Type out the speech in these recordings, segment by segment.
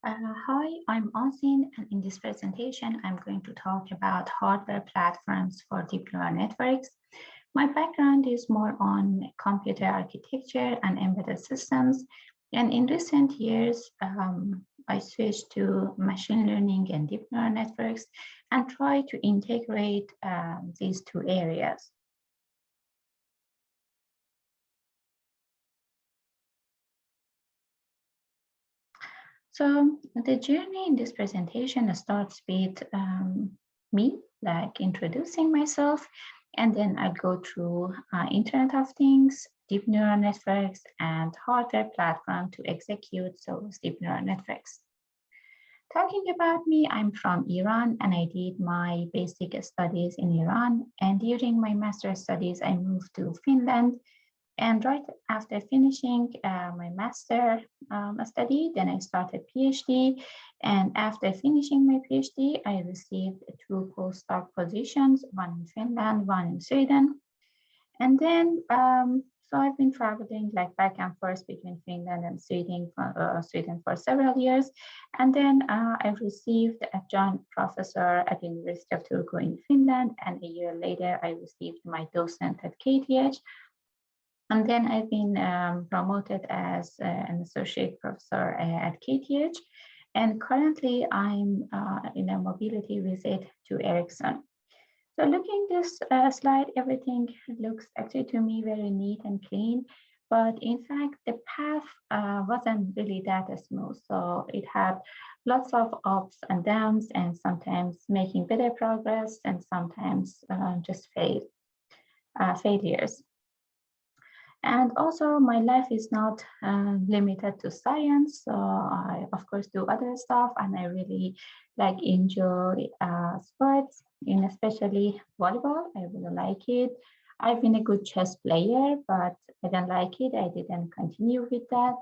Hi, I'm Azin, and in this presentation, I'm going to talk about hardware platforms for deep neural networks. My background is more on computer architecture and embedded systems, and in recent years, I switched to machine learning and deep neural networks and try to integrate these two areas. So the journey in this presentation starts with me, like introducing myself, and then I go through Internet of Things, deep neural networks, and hardware platform to execute those deep neural networks. Talking about me, I'm from Iran and I did my basic studies in Iran. And during my master's studies, I moved to Finland. And right after finishing my master study, then I started PhD. And after finishing my PhD, I received two postdoc positions, one in Finland, one in Sweden. And then, so I've been traveling like back and forth between Finland and Sweden for several years. And then I received a joint professor at the University of Turku in Finland. And a year later, I received my docent at KTH. And then I've been promoted as an associate professor at KTH. And currently I'm in a mobility visit to Ericsson. So looking this slide, everything looks actually to me very neat and clean. But in fact, the path wasn't really that smooth. So it had lots of ups and downs and sometimes making better progress and sometimes just failures. And also my life is not limited to science. So I, of course, do other stuff and I really like enjoy sports, and especially volleyball. I really like it. I've been a good chess player, but I don't like it. I didn't continue with that.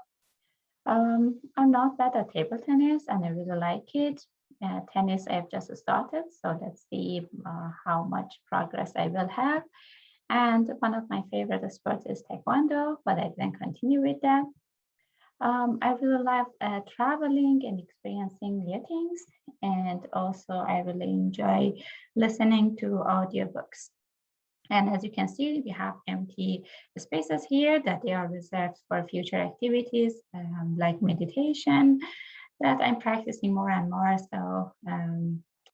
I'm not bad at table tennis and I really like it. Tennis I've just started, so let's see how much progress I will have. And one of my favorite sports is Taekwondo, but I didn't continue with that. I really love traveling and experiencing new things. And also I really enjoy listening to audiobooks. And as you can see, we have empty spaces here that they are reserved for future activities like meditation that I'm practicing more and more. So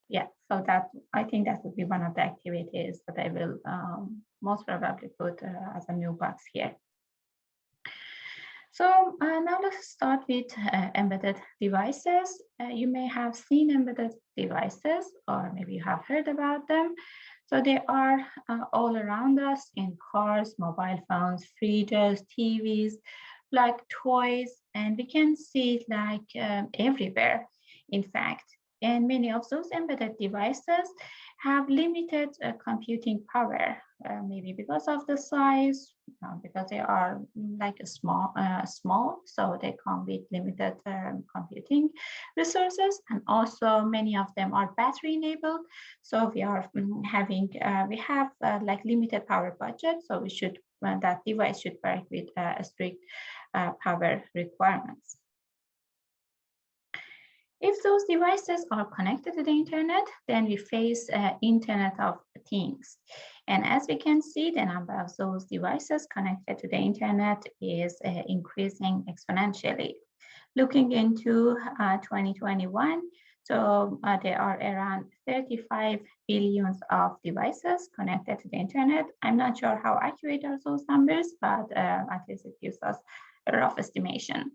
yeah, so that I think that would be one of the activities that I will most probably put as a new box here. So now let's start with embedded devices. You may have seen embedded devices, or maybe you have heard about them. So they are all around us in cars, mobile phones, fridges, TVs, like toys, and we can see it like everywhere, in fact. And many of those embedded devices have limited computing power, maybe because of the size, because they are like a small, so they come with limited computing resources, and also many of them are battery enabled. So we are we have like limited power budget, so we should that device should work with strict power requirements. If those devices are connected to the internet, then we face Internet of Things. And as we can see, the number of those devices connected to the internet is increasing exponentially. Looking into 2021, so there are around 35 billions of devices connected to the internet. I'm not sure how accurate are those numbers, but at least it gives us a rough estimation.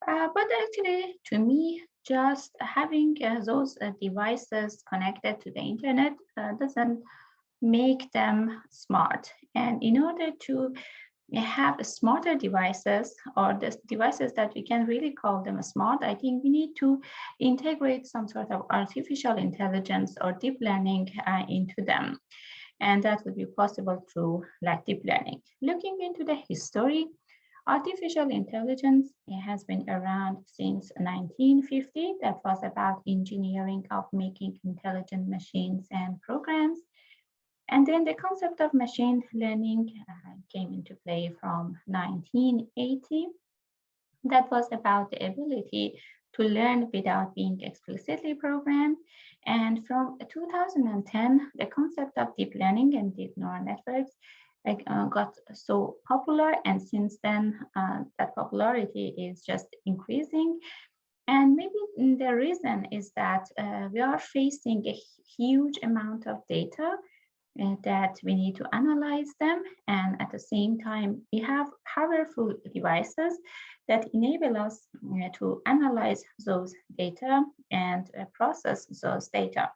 But actually, to me, just having those devices connected to the internet doesn't make them smart. And in order to have smarter devices, or the devices that we can really call them smart, I think we need to integrate some sort of artificial intelligence or deep learning into them. And that would be possible through like deep learning. Looking into the history, artificial intelligence has been around since 1950. That was about engineering of making intelligent machines and programs. And then the concept of machine learning came into play from 1980, that was about the ability to learn without being explicitly programmed. And from 2010, the concept of deep learning and deep neural networks got so popular, and since then that popularity is just increasing. And maybe the reason is that we are facing a huge amount of data that we need to analyze them, and at the same time we have powerful devices that enable us to analyze those data and process those data.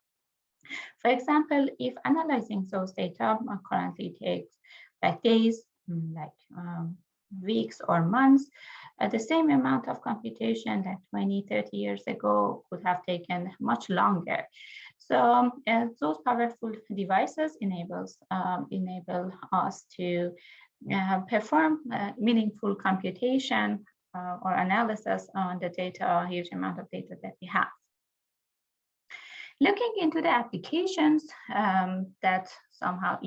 For example, if analyzing those data currently takes like days, weeks or months, the same amount of computation that 20, 30 years ago could have taken much longer. So those powerful devices enable us to perform meaningful computation or analysis on the data, a huge amount of data that we have. Looking into the applications that somehow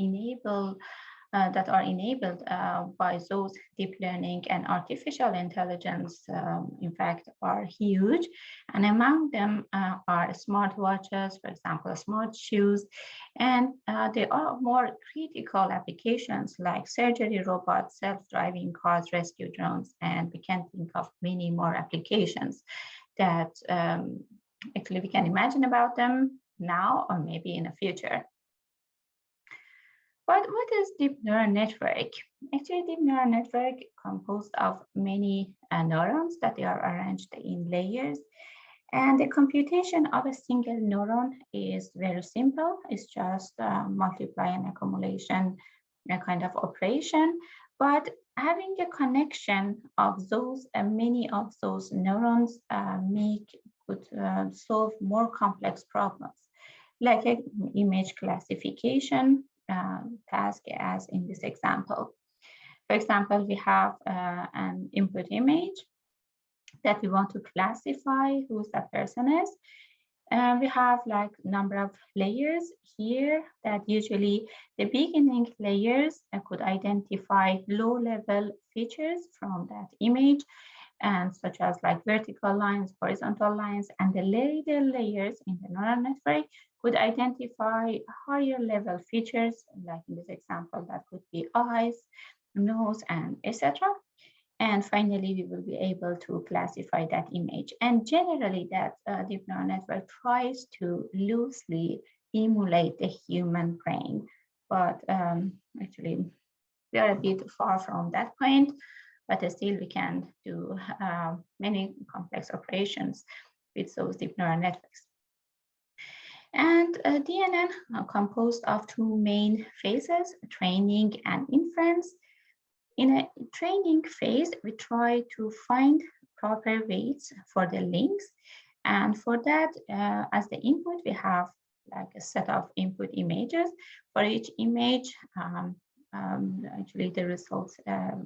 that are enabled by those deep learning and artificial intelligence, in fact, are huge. And among them are smartwatches, for example, smart shoes, and there are more critical applications like surgery robots, self-driving cars, rescue drones, and we can think of many more applications that actually we can imagine about them now or maybe in the future. But what is deep neural network? Actually, deep neural network composed of many neurons that they are arranged in layers. And the computation of a single neuron is very simple. It's just multiply and accumulation kind of operation. But having a connection of those, many of those neurons could solve more complex problems, like image classification task as in this example. For example, we have an input image that we want to classify who that person is. And we have like number of layers here that usually the beginning layers could identify low-level features from that image, and such as like vertical lines, horizontal lines, and the later layers in the neural network could identify higher level features, like in this example, that could be eyes, nose, and etc. And finally, we will be able to classify that image. And generally, that deep neural network tries to loosely emulate the human brain. But actually, we are a bit far from that point, but still we can do many complex operations with those deep neural networks. And DNN are composed of two main phases, training and inference. In a training phase, we try to find proper weights for the links. And for that, as the input, we have like a set of input images. For each image, actually the results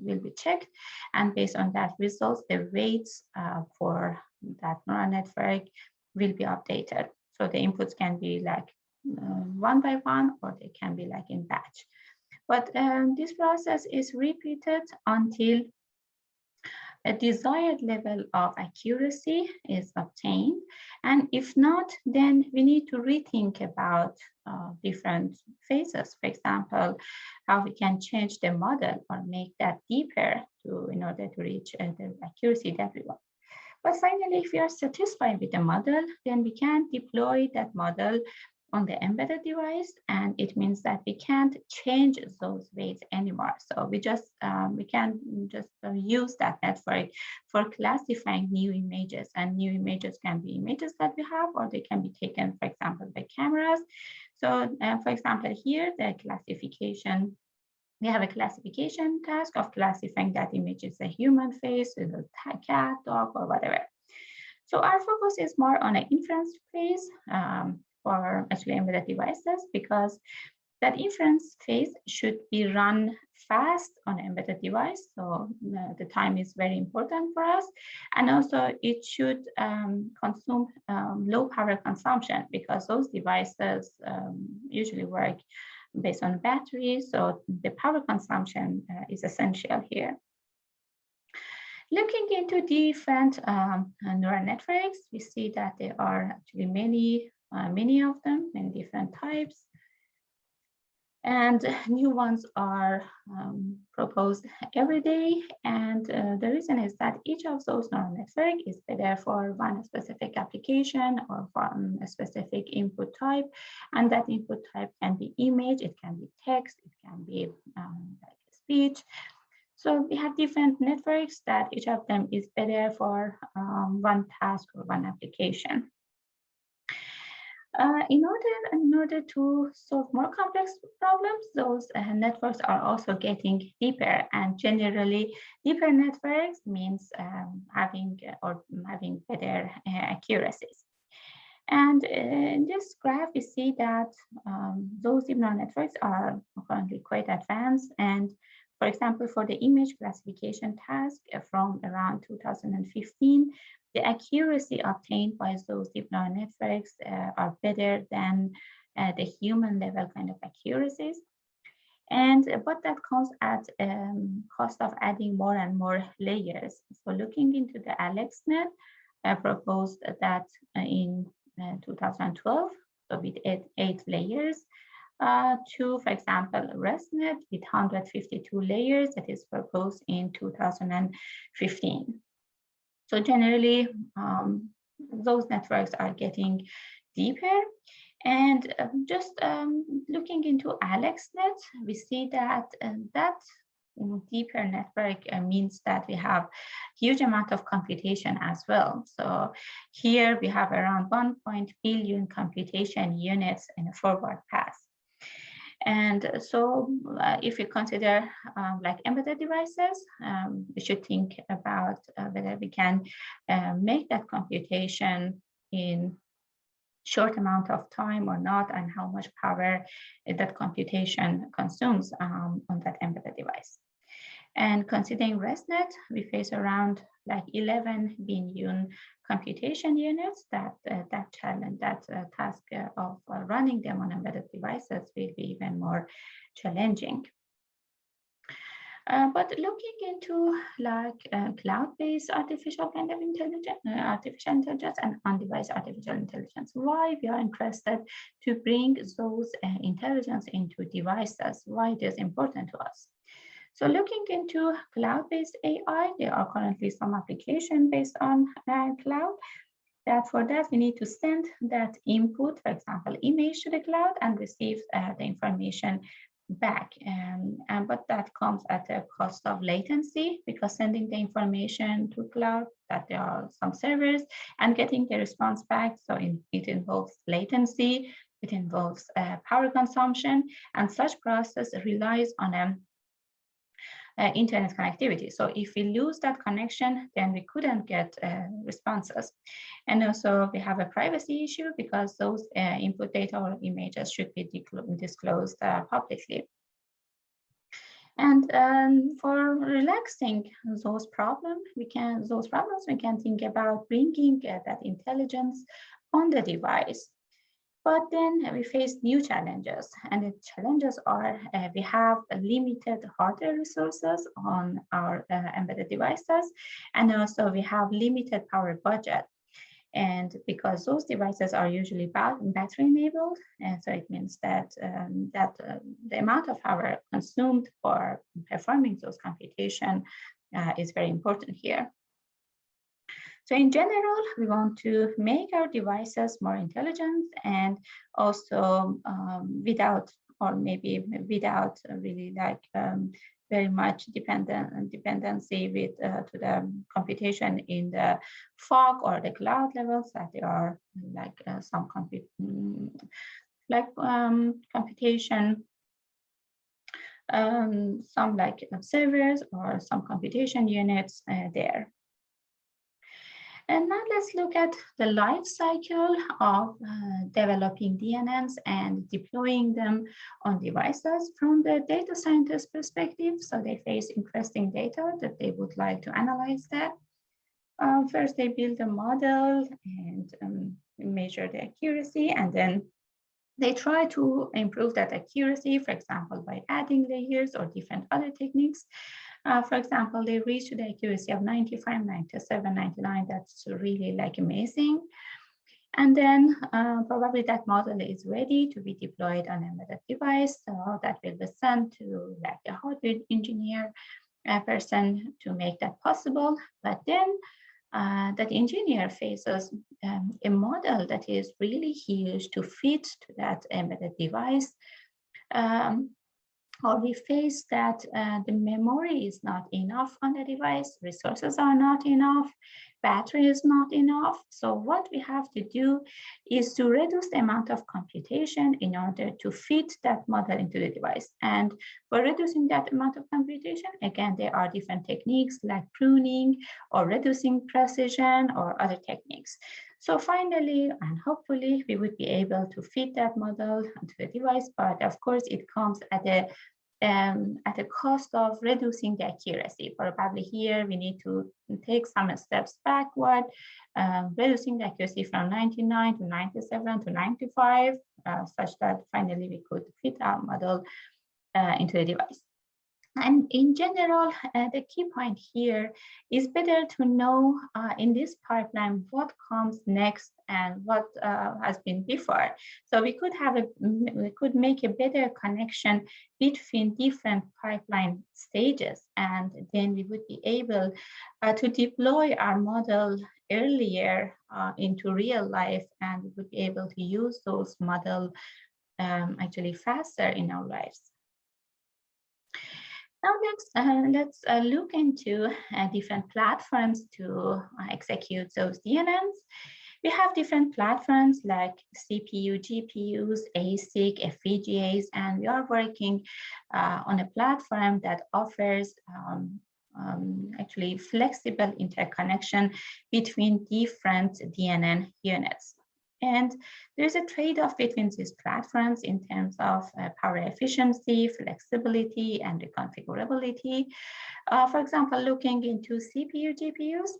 will be checked. And based on that results, the weights for that neural network will be updated. So the inputs can be like one by one, or they can be like in batch. But this process is repeated until a desired level of accuracy is obtained. And if not, then we need to rethink about different phases. For example, how we can change the model or make that deeper in order to reach the accuracy that we want. But finally, if we are satisfied with the model, then we can deploy that model on the embedded device, and it means that we can't change those weights anymore. So we can just use that network for classifying new images, and new images can be images that we have, or they can be taken, for example, by cameras. So for example, here the classification, we have a classification task of classifying that image is a human face, is a cat, dog, or whatever. So our focus is more on an inference phase for actually embedded devices, because that inference phase should be run fast on an embedded device. So the time is very important for us. And also it should consume low power consumption, because those devices usually work based on batteries. So the power consumption is essential here. Looking into different neural networks, we see that there are actually many of them, many different types. And new ones are proposed every day. And the reason is that each of those neural networks is better for one specific application or for a specific input type. And that input type can be image, it can be text, it can be like speech. So we have different networks that each of them is better for one task or one application. In order to solve more complex problems, those networks are also getting deeper, and generally deeper networks means having better accuracies. And in this graph, we see that those deep neural networks are currently quite advanced. And for example, for the image classification task from around 2015, the accuracy obtained by those deep neural networks are better than the human level kind of accuracies. But that comes at cost of adding more and more layers. So looking into the AlexNet, proposed that in 2012, so with eight layers, to, for example, ResNet with 152 layers that is proposed in 2015. So generally, those networks are getting deeper. And just looking into AlexNet, we see that deeper network means that we have huge amount of computation as well. So here we have around 1 billion computation units in a forward pass. And so if you consider like embedded devices, we should think about whether we can make that computation in short amount of time or not, and how much power that computation consumes on that embedded device. And considering ResNet, we face around like 11 billion computation units. That task of running them on embedded devices will be even more challenging. But looking into like cloud-based artificial intelligence and on-device artificial intelligence, why we are interested to bring those intelligence into devices, why it is important to us. So looking into cloud-based AI, there are currently some applications based on cloud. That for that, we need to send that input, for example, image to the cloud and receive the information back. But that comes at a cost of latency, because sending the information to cloud, that there are some servers, and getting the response back. So it involves latency, it involves power consumption, and such process relies on internet connectivity. So if we lose that connection, then we couldn't get responses. And also we have a privacy issue, because those input data or images should be disclosed publicly. And for relaxing those problems, we can think about bringing that intelligence on the device. But then we face new challenges, and the challenges are we have limited hardware resources on our embedded devices, and also we have limited power budget. And because those devices are usually battery enabled, and so it means that the amount of power consumed for performing those computation is very important here. So in general, we want to make our devices more intelligent, and also without really like very much dependency with to the computation in the fog or the cloud levels, that there are like some computation, some like servers or some computation units there. And now let's look at the life cycle of developing DNNs and deploying them on devices from the data scientist perspective. So they face interesting data that they would like to analyze that. First, they build a model and measure the accuracy, and then they try to improve that accuracy, for example, by adding layers or different other techniques. For example, they reach the accuracy of 95, 97, 99. That's really like amazing. And then probably that model is ready to be deployed on an embedded device. So that will be sent to like a hardware engineer person to make that possible. But then that engineer faces a model that is really huge to fit to that embedded device. Or we face that the memory is not enough on the device, resources are not enough, battery is not enough. So what we have to do is to reduce the amount of computation in order to fit that model into the device. And for reducing that amount of computation, again, there are different techniques like pruning or reducing precision or other techniques. So finally, and hopefully, we would be able to fit that model onto the device, but of course, it comes at a cost of reducing the accuracy. Probably here, we need to take some steps backward, reducing the accuracy from 99 to 97 to 95, such that finally we could fit our model into the device. And in general, the key point here is better to know in this pipeline what comes next and what has been before. So we could make a better connection between different pipeline stages, and then we would be able to deploy our model earlier into real life, and we would be able to use those models actually faster in our lives. Now let's look into different platforms to execute those DNNs. We have different platforms like CPU, GPUs, ASIC, FPGAs, and we are working on a platform that offers actually flexible interconnection between different DNN units. And there's a trade-off between these platforms in terms of power efficiency, flexibility, and reconfigurability. For example, looking into CPU, GPUs,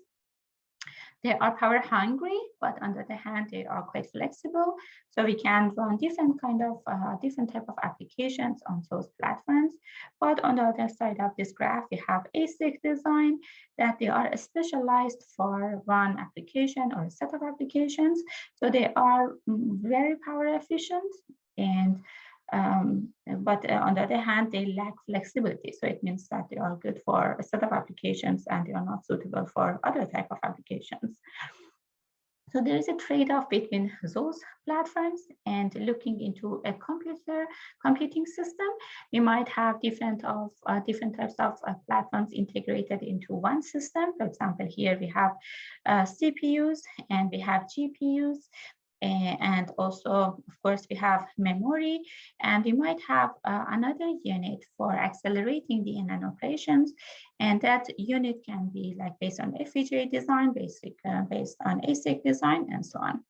they are power hungry, but on the other hand, they are quite flexible. So we can run different type of applications on those platforms. But on the other side of this graph, we have ASIC Design, that they are specialized for one application or a set of applications. So they are very power efficient, and but on the other hand, they lack flexibility. So it means that they are good for a set of applications and they are not suitable for other type of applications. So there is a trade-off between those platforms, and looking into a computing system, we might have different types of platforms integrated into one system. For example, here we have CPUs and we have GPUs. And also, of course, we have memory, and we might have another unit for accelerating the DNN operations. And that unit can be like based on FPGA design, based on ASIC design, and so on.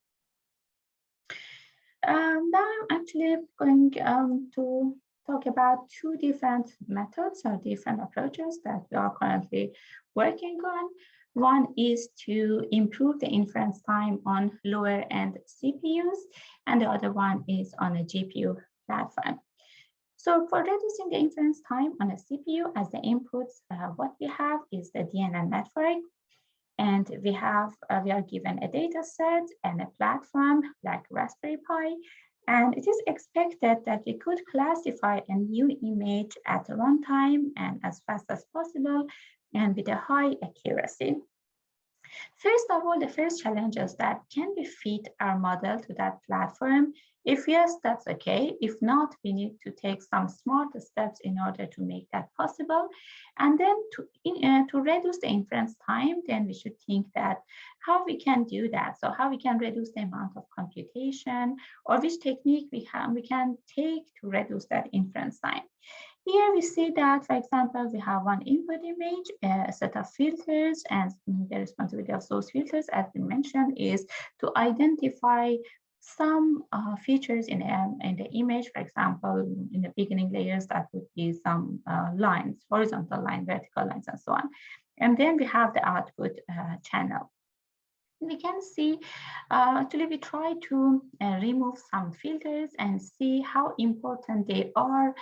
Now I'm actually going to talk about two different methods or different approaches that we are currently working on. One is to improve the inference time on lower end CPUs, and the other one is on a GPU platform. So for reducing the inference time on a CPU as the inputs, what we have is the DNN network, and we are given a data set and a platform like Raspberry Pi, and it is expected that we could classify a new image at runtime and as fast as possible, and with a high accuracy. First of all, the first challenge is that can we fit our model to that platform? If yes, that's okay. If not, we need to take some smart steps in order to make that possible. And then to reduce the inference time, then we should think that how we can do that. So how we can reduce the amount of computation, or which technique we can take to reduce that inference time. Here we see that, for example, we have one input image, a set of filters, and the responsibility of those filters, as we mentioned, is to identify some features in the image. For example, in the beginning layers, that would be some lines, horizontal line, vertical lines, and so on. And then we have the output channel. we can see, actually we try to remove some filters and see how important they are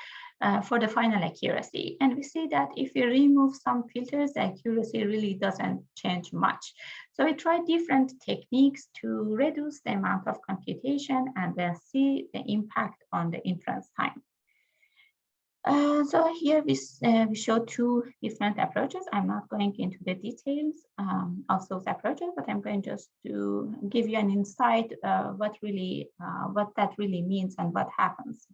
for the final accuracy. And we see that if we remove some filters, the accuracy really doesn't change much. So we try different techniques to reduce the amount of computation and then see the impact on the inference time. So here we show two different approaches. I'm not going into the details of those approaches, but I'm going just to give you an insight what that really means and what happens.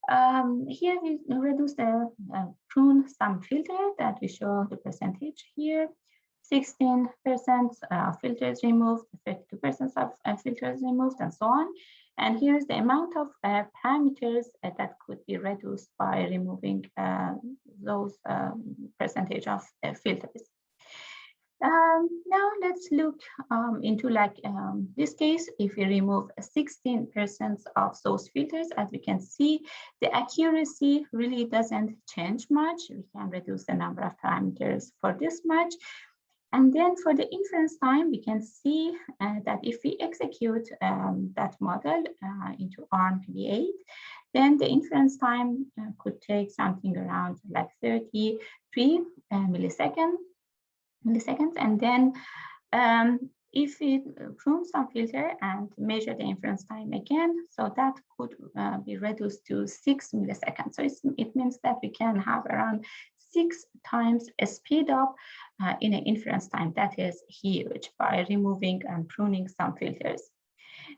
Here we reduce the prune sum filter that we show the percentage here. 16% filters removed, 32% of filters removed, and so on. And here's the amount of parameters that could be reduced by removing those percentage of filters. Now let's look into this case. If we remove 16% of those filters, as we can see, the accuracy really doesn't change much. We can reduce the number of parameters for this much. And then for the inference time, we can see that if we execute that model into ARM V8, then the inference time could take something around like 33 milliseconds. And then if we prune some filter and measure the inference time again, so that could be reduced to 6 milliseconds. So it means that we can have around 6 times a speed up in an inference time. That is huge by removing and pruning some filters.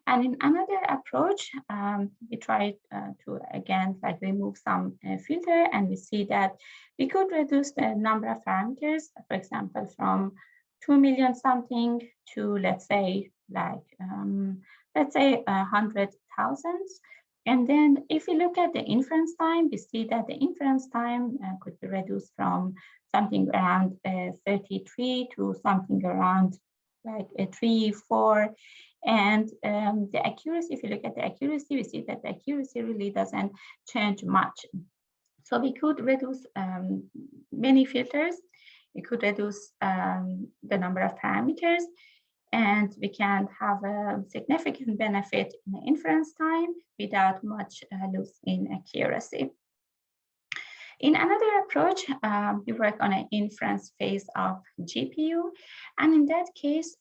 And in another approach, we tried to again remove some filter, and we see that we could reduce the number of parameters, for example, from 2 million something to let's say 100,000. And then if we look at the inference time, we see that the inference time could be reduced from something around 33 to something around 3, 4. And the accuracy, if you look at the accuracy, we see that the accuracy really doesn't change much. So we could reduce many filters. We could reduce the number of parameters, and we can have a significant benefit in the inference time without much loss in accuracy. In another approach, we work on an inference phase of GPU, and in that case,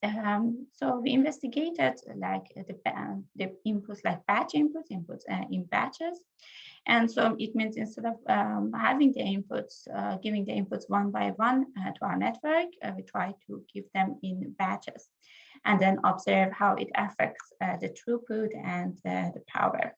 so we investigated the inputs, like batch inputs in batches. And so it means instead of having the inputs, giving the inputs one by one to our network, we try to give them in batches and then observe how it affects the throughput and the power.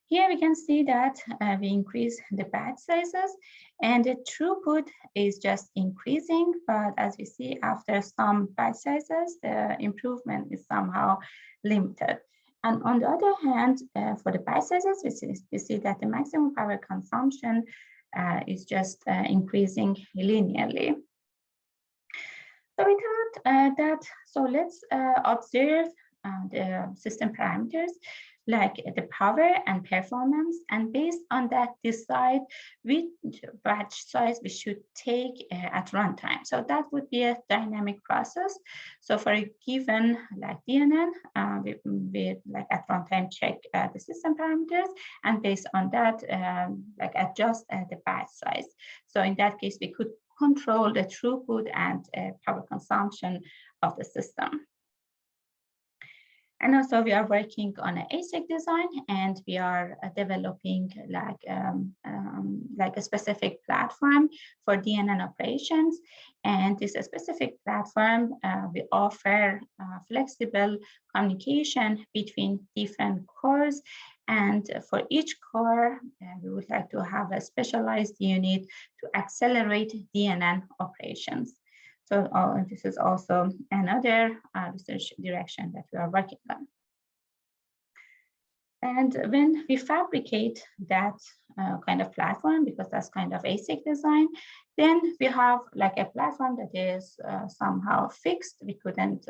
Here we can see that we increase the batch sizes and the throughput is just increasing, but as we see after some batch sizes, the improvement is somehow limited. And on the other hand, for the batch sizes, we see that the maximum power consumption is just increasing linearly. So we thought so let's observe the system parameters like the power and performance, and based on that decide which batch size we should take at runtime. So that would be a dynamic process. So for a given DNN, we at runtime check the system parameters, and based on that adjust the batch size. So in that case, we could control the throughput and power consumption of the system. And also we are working on an ASIC design, and we are developing a specific platform for DNN operations. And this specific platform, we offer flexible communication between different cores. And for each core, we would like to have a specialized unit to accelerate DNN operations. So this is also another research direction that we are working on. And when we fabricate that kind of platform, because that's kind of ASIC design, then we have a platform that is somehow fixed. We couldn't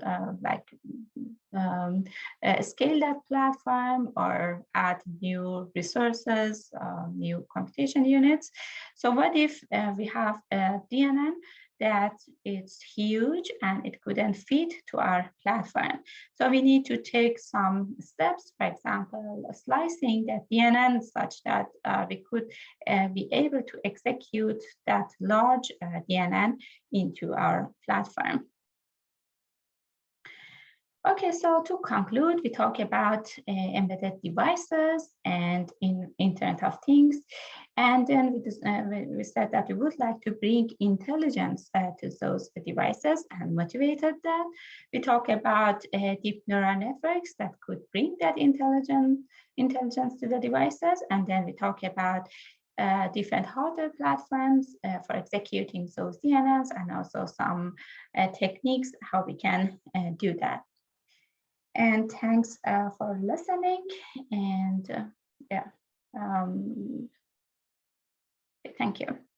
scale that platform or add new resources, new computation units. So what if we have a DNN that it's huge and it couldn't fit to our platform. So we need to take some steps, for example, slicing the DNN such that we could be able to execute that large DNN into our platform. Okay, so to conclude, we talk about embedded devices and in Internet of Things. And then we said that we would like to bring intelligence to those devices and motivated that. We talk about deep neural networks that could bring that intelligence to the devices. And then we talk about different hardware platforms for executing those DNNs and also some techniques how we can do that. And thanks for listening. And yeah, thank you.